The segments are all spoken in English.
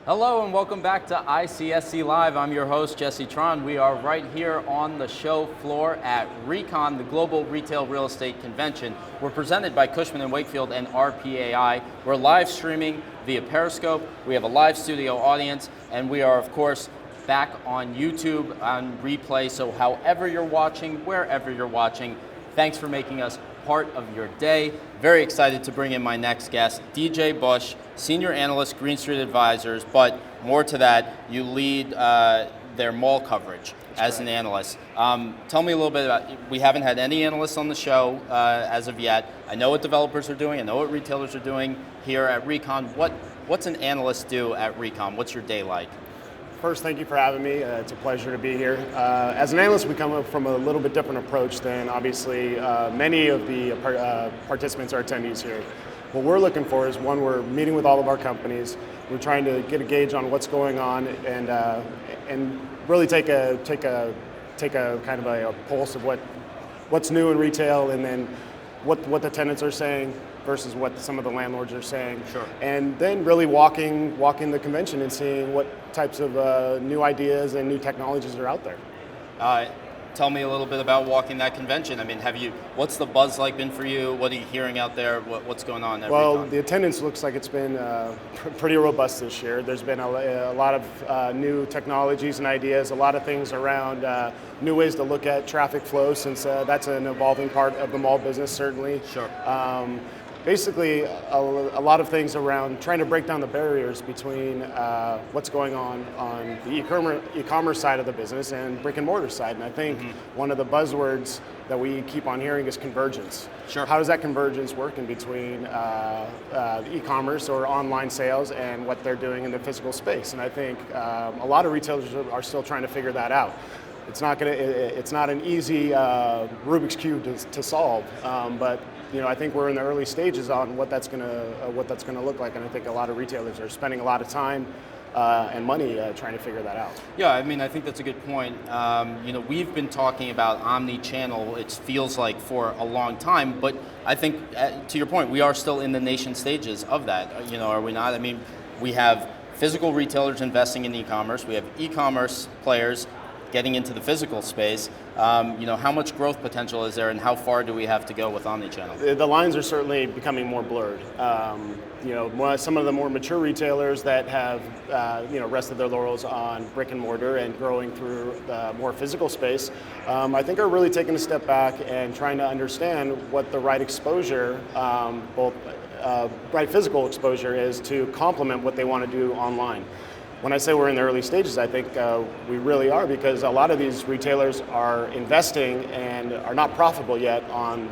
Hello and welcome back to ICSC Live. I'm your host, Jesse Tron. We are right here on the show floor at RECon, the Global Retail Real Estate Convention. We're presented by Cushman & Wakefield and RPAI. We're live streaming via Periscope. We have a live studio audience, and we are, of course, back on YouTube on replay. So however you're watching, wherever you're watching, thanks for making us part of your day. Very excited to bring in my next guest, DJ Busch, Senior Analyst, Green Street Advisors, but more to that, you lead their mall coverage as an analyst. Tell me a little bit about, we haven't had any analysts on the show as of yet. I know what developers are doing, I know what retailers are doing here at RECon. What's an analyst do at RECon? What's your day like? First, thank you for having me. It's a pleasure to be here. As an analyst, we come up from a little bit different approach than obviously many of the participants or attendees here. What we're looking for is, one, we're meeting with all of our companies. We're trying to get a gauge on what's going on and really take a kind of a pulse of what's new in retail, and then what the tenants are saying versus what some of the landlords are saying. Sure. And then really walking the convention and seeing what types of new ideas and new technologies are out there. Tell me a little bit about walking that convention. I mean, what's the buzz like been for you? What are you hearing out there? What's going on at RECon? The attendance looks like it's been pretty robust this year. There's been a lot of new technologies and ideas, a lot of things around new ways to look at traffic flow, since that's an evolving part of the mall business, certainly. Sure. Basically, a lot of things around trying to break down the barriers between what's going on the e-commerce side of the business and brick and mortar side. And I think one of the buzzwords that we keep on hearing is convergence. Sure. How does that convergence work in between the e-commerce or online sales and what they're doing in the physical space? And I think a lot of retailers are still trying to figure that out. It's not an easy Rubik's Cube to solve, but I think we're in the early stages on what that's gonna look like, and I think a lot of retailers are spending a lot of time and money trying to figure that out. Yeah, I mean, I think that's a good point. We've been talking about omni-channel, it feels like, for a long time, but I think, to your point, we are still in the nascent stages of that. Are we not? I mean, we have physical retailers investing in e-commerce, we have e-commerce players getting into the physical space. How much growth potential is there, and how far do we have to go with omnichannel? The lines are certainly becoming more blurred. Some of the more mature retailers that have rested their laurels on brick and mortar and growing through the more physical space, I think are really taking a step back and trying to understand what the right exposure, right physical exposure is to complement what they want to do online. When I say we're in the early stages, I think we really are, because a lot of these retailers are investing and are not profitable yet on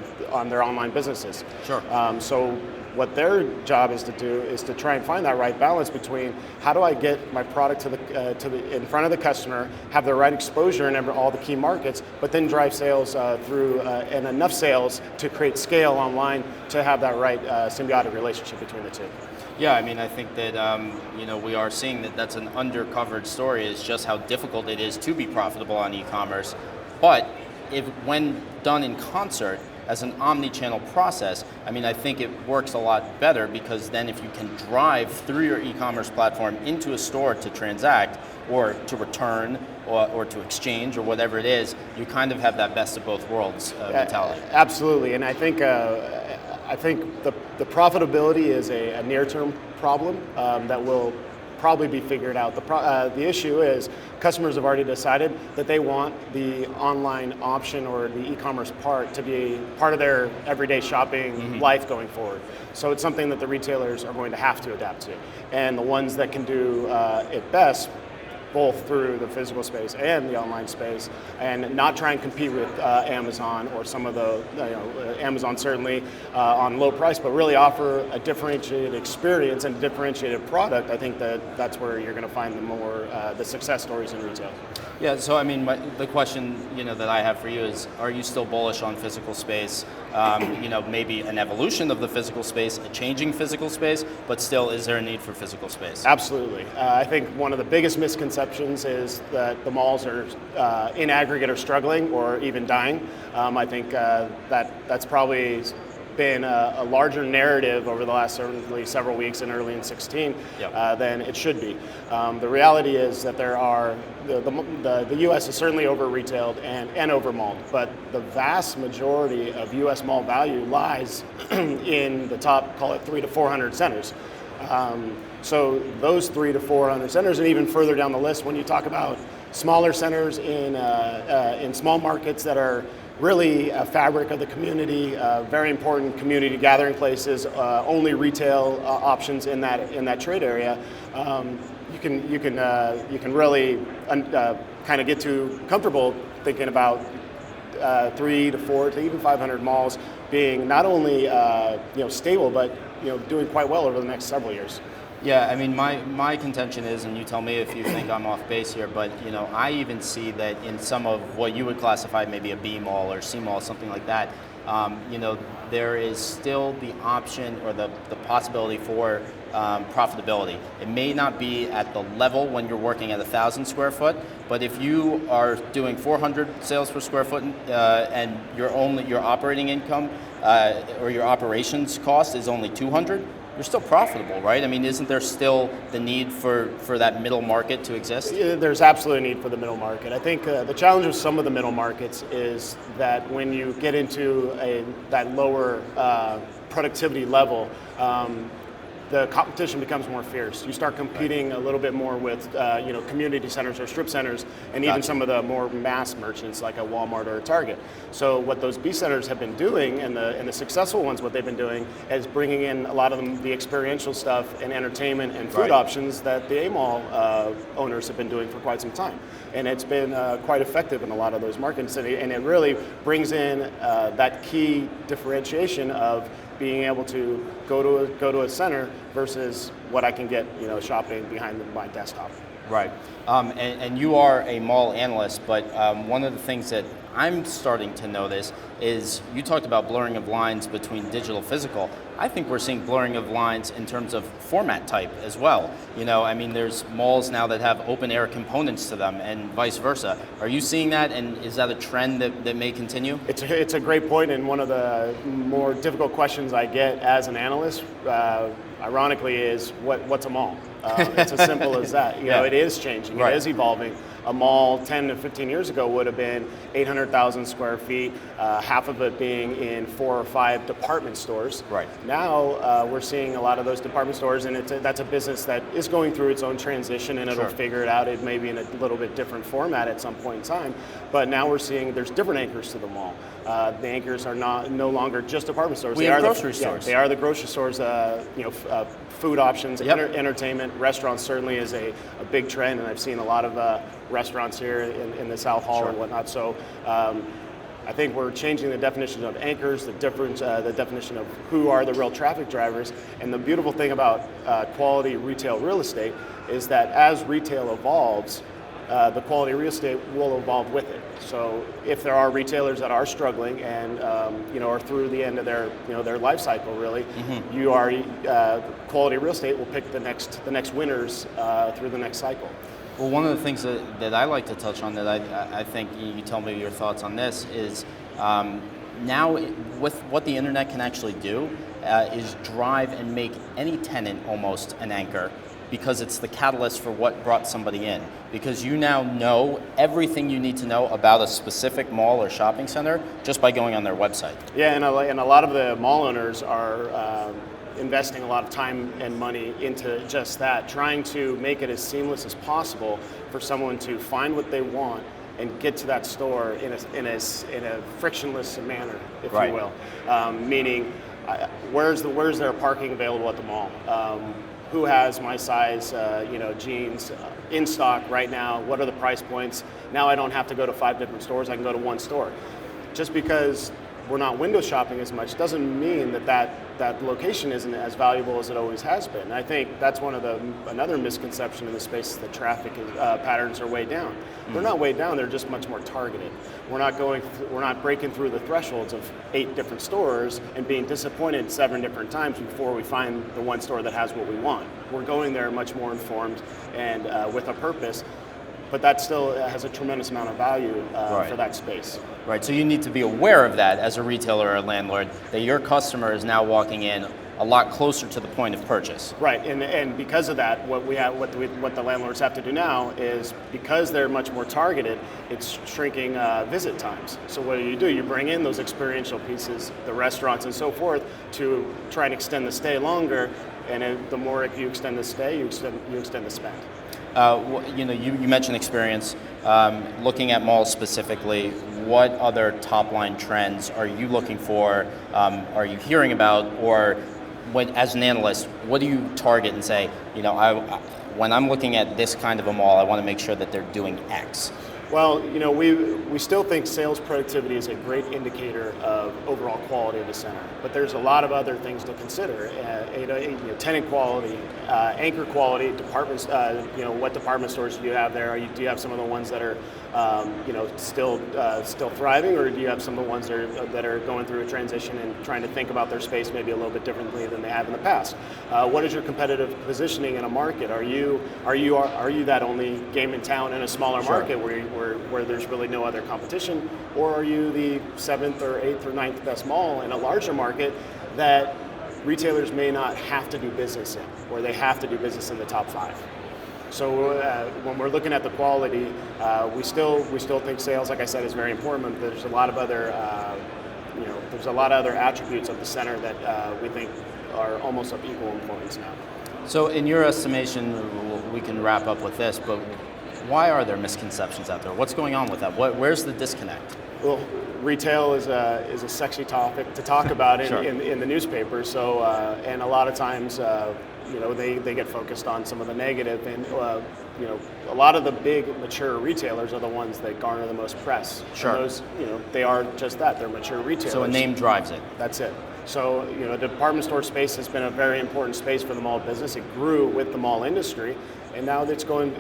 their online businesses. Sure. So what their job is to do is to try and find that right balance between how do I get my product to in front of the customer, have the right exposure in all the key markets, but then drive sales through and enough sales to create scale online to have that right symbiotic relationship between the two. Yeah, I mean, I think that we are seeing that that's an undercovered story, is just how difficult it is to be profitable on e-commerce. But when done in concert as an omni-channel process, I mean, I think it works a lot better, because then if you can drive through your e-commerce platform into a store to transact or to return or to exchange or whatever it is, you kind of have that best of both worlds mentality. Absolutely, and I think the profitability is a near-term problem that will probably be figured out. The issue is customers have already decided that they want the online option or the e-commerce part to be part of their everyday shopping life going forward. So it's something that the retailers are going to have to adapt to. And the ones that can do it best, both through the physical space and the online space, and not try and compete with Amazon or some of the, Amazon certainly on low price, but really offer a differentiated experience and differentiated product. I think that's where you're going to find the success stories in retail. Yeah, so I mean, the question that I have for you is, are you still bullish on physical space? Maybe an evolution of the physical space, a changing physical space, but still, is there a need for physical space? Absolutely. I think one of the biggest misconceptions is that the malls are, in aggregate, are struggling or even dying. I think that's probably been a larger narrative over the last certainly several weeks and early in 16 than it should be. The reality is that there are, the U.S. is certainly over-retailed and over-malled, but the vast majority of U.S. mall value lies in the top, call it 300 to 400 centers. So those 300 to 400 centers, and even further down the list, when you talk about smaller centers in small markets that are really a fabric of the community, very important community gathering places, only retail options in that trade area. You can really kind of get too comfortable thinking about 3 to 4 to even 500 malls being not only stable, but doing quite well over the next several years. Yeah, I mean, my contention is, and you tell me if you think I'm off base here, but I even see that in some of what you would classify maybe a B mall or C mall, something like that, there is still the option or the possibility for profitability. It may not be at the level when you're working at 1,000 square foot, but if you are doing 400 sales per square foot and your operating income or your operations cost is only 200, you're still profitable, right? I mean, isn't there still the need for that middle market to exist? Yeah, there's absolutely a need for the middle market. I think the challenge with some of the middle markets is that when you get into that lower productivity level, the competition becomes more fierce. You start competing a little bit more with community centers or strip centers, and even some of the more mass merchants like a Walmart or a Target. So what those B centers have been doing, and the successful ones, what they've been doing is bringing in a lot of the experiential stuff and entertainment and food options that the A mall owners have been doing for quite some time. And it's been quite effective in a lot of those markets, and it really brings in that key differentiation of being able to go to a center versus what I can get, shopping behind my desktop. Right, and you are a mall analyst, but one of the things that I'm starting to notice is you talked about blurring of lines between digital physical. I think we're seeing blurring of lines in terms of format type as well. I mean, there's malls now that have open air components to them and vice versa. Are you seeing that, and is that a trend that may continue? It's a great point, and one of the more difficult questions I get as an analyst, ironically, is what's a mall? It's as simple as that. It is changing. It is evolving. A mall 10 to 15 years ago would have been 800,000 square feet, half of it being in 4 or 5 department stores. Right. Now we're seeing a lot of those department stores, and that's a business that is going through its own transition, and it'll figure it out. It may be in a little bit different format at some point in time, but now we're seeing there's different anchors to the mall. The anchors are no longer just department stores. They are grocery stores. They are the grocery stores. Food options, entertainment, restaurants certainly is a big trend, and I've seen a lot of restaurants here in the South Hall and whatnot. So I think we're changing the definition of anchors, the definition of who are the real traffic drivers. And the beautiful thing about quality retail real estate is that as retail evolves, the quality real estate will evolve with it. So if there are retailers that are struggling and are through the end of their life cycle, really, quality real estate will pick the next winners through the next cycle. Well, one of the things that I like to touch on that I think you tell me your thoughts on this is now with what the internet can actually do is drive and make any tenant almost an anchor, because it's the catalyst for what brought somebody in. Because you now know everything you need to know about a specific mall or shopping center just by going on their website. Yeah, and a lot of the mall owners are investing a lot of time and money into just that, trying to make it as seamless as possible for someone to find what they want and get to that store in a frictionless manner, if you will. Meaning, where's their parking available at the mall? Who has my size, jeans in stock right now? What are the price points? Now I don't have to go to 5 different stores. I can go to one store. Just because we're not window shopping as much doesn't mean that location isn't as valuable as it always has been. And I think that's another misconception in the space is that traffic patterns are way down. They're not way down. They're just much more targeted. We're not breaking through the thresholds of 8 different stores and being disappointed 7 different times before we find the one store that has what we want. We're going there much more informed and with a purpose. but that still has a tremendous amount of value for that space. Right, so you need to be aware of that as a retailer or a landlord, that your customer is now walking in a lot closer to the point of purchase. Right, and because of that, what the landlords have to do now is, because they're much more targeted, it's shrinking visit times. So what do? You bring in those experiential pieces, the restaurants and so forth, to try and extend the stay longer, and the more you extend the stay, you extend the spend. You mentioned experience. Looking at malls specifically, what other top-line trends are you looking for? Are you hearing about, or as an analyst, what do you target and say, when I'm looking at this kind of a mall, I want to make sure that they're doing X? Well, we still think sales productivity is a great indicator of overall quality of the center, but there's a lot of other things to consider. Tenant quality, anchor quality, departments. What department stores do you have there? Do you have some of the ones that are, still thriving, or do you have some of the ones that are going through a transition and trying to think about their space maybe a little bit differently than they have in the past? What is your competitive positioning in a market? Are you that only game in town in a smaller market where there's really no other competition, or are you the 7th or 8th or 9th best mall in a larger market that retailers may not have to do business in, or they have to do business in the top 5? So when we're looking at the quality, we still think sales, like I said, is very important, but there's a lot of other attributes of the center that we think are almost of equal importance now. So in your estimation, we can wrap up with this, but why are there misconceptions out there? What's going on with that? Where's the disconnect? Well, retail is a sexy topic to talk about in the newspaper. So and a lot of times, they get focused on some of the negative, and a lot of the big mature retailers are the ones that garner the most press. Sure. And those, they are just that. They're mature retailers. So a name drives it. That's it. So, the department store space has been a very important space for the mall business. It grew with the mall industry, and now it's going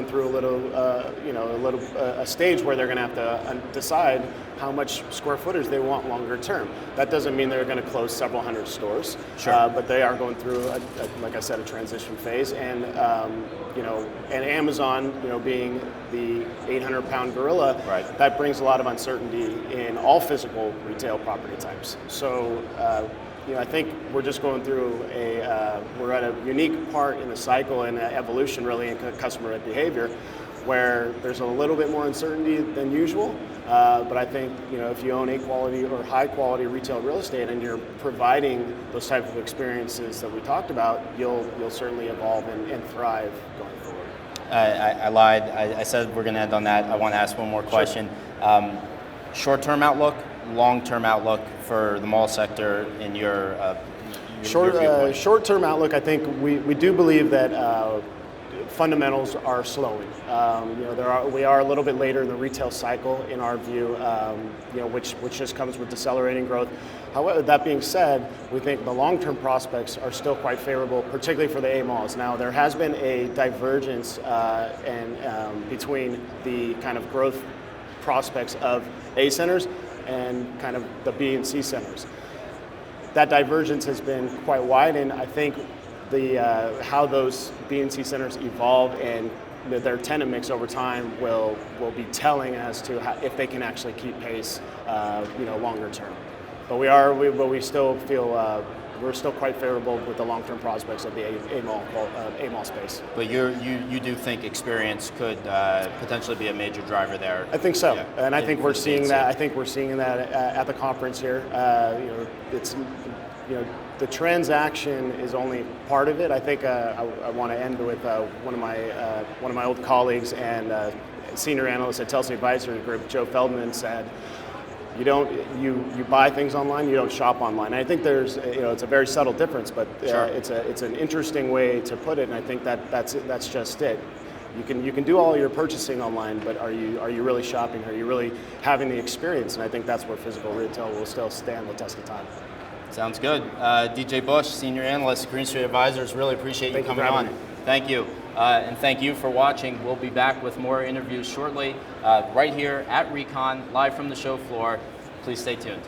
through a stage where they're going to have to decide how much square footage they want longer term. That doesn't mean they're going to close several hundred stores, but they are going through, like I said, a transition phase. And and Amazon, being the 800-pound gorilla, that brings a lot of uncertainty in all physical retail property types. So. I think we're just going through we're at a unique part in the cycle and evolution really in customer behavior, where there's a little bit more uncertainty than usual. But I think, if you own A-quality or high-quality retail real estate and you're providing those types of experiences that we talked about, you'll certainly evolve and thrive going forward. I lied. I said we're going to end on that. I want to ask one more question. Sure. Short-term outlook, long-term outlook for the mall sector in your viewpoint? Short-term outlook, I think we do believe that fundamentals are slowing. We are a little bit later in the retail cycle in our view, which just comes with decelerating growth. However, that being said, we think the long-term prospects are still quite favorable, particularly for the A malls. Now, there has been a divergence between the kind of growth prospects of A centers and kind of the B and C centers. That divergence has been quite wide, and I think how those B and C centers evolve and their tenant mix over time will be telling as to if they can actually keep pace, longer term. But we still feel we're still quite favorable with the long-term prospects of the A mall space. But you do think experience could potentially be a major driver there? I think so, and I think we're seeing that. I think we're seeing that at the conference here. The transaction is only part of it. I think I want to end with one of my old colleagues and senior analyst at Telsey Advisory Group, Joe Feldman, said, you buy things online, you don't shop online. And I think there's it's a very subtle difference, but it's an interesting way to put it, and I think that's just it. You can do all your purchasing online, but are you really shopping? Are you really having the experience? And I think that's where physical retail will still stand the test of time. Sounds good. DJ Busch, Senior Analyst, Green Street Advisors, really appreciate you coming on. Thank you. And thank you for watching. We'll be back with more interviews shortly, right here at RECon, live from the show floor. Please stay tuned.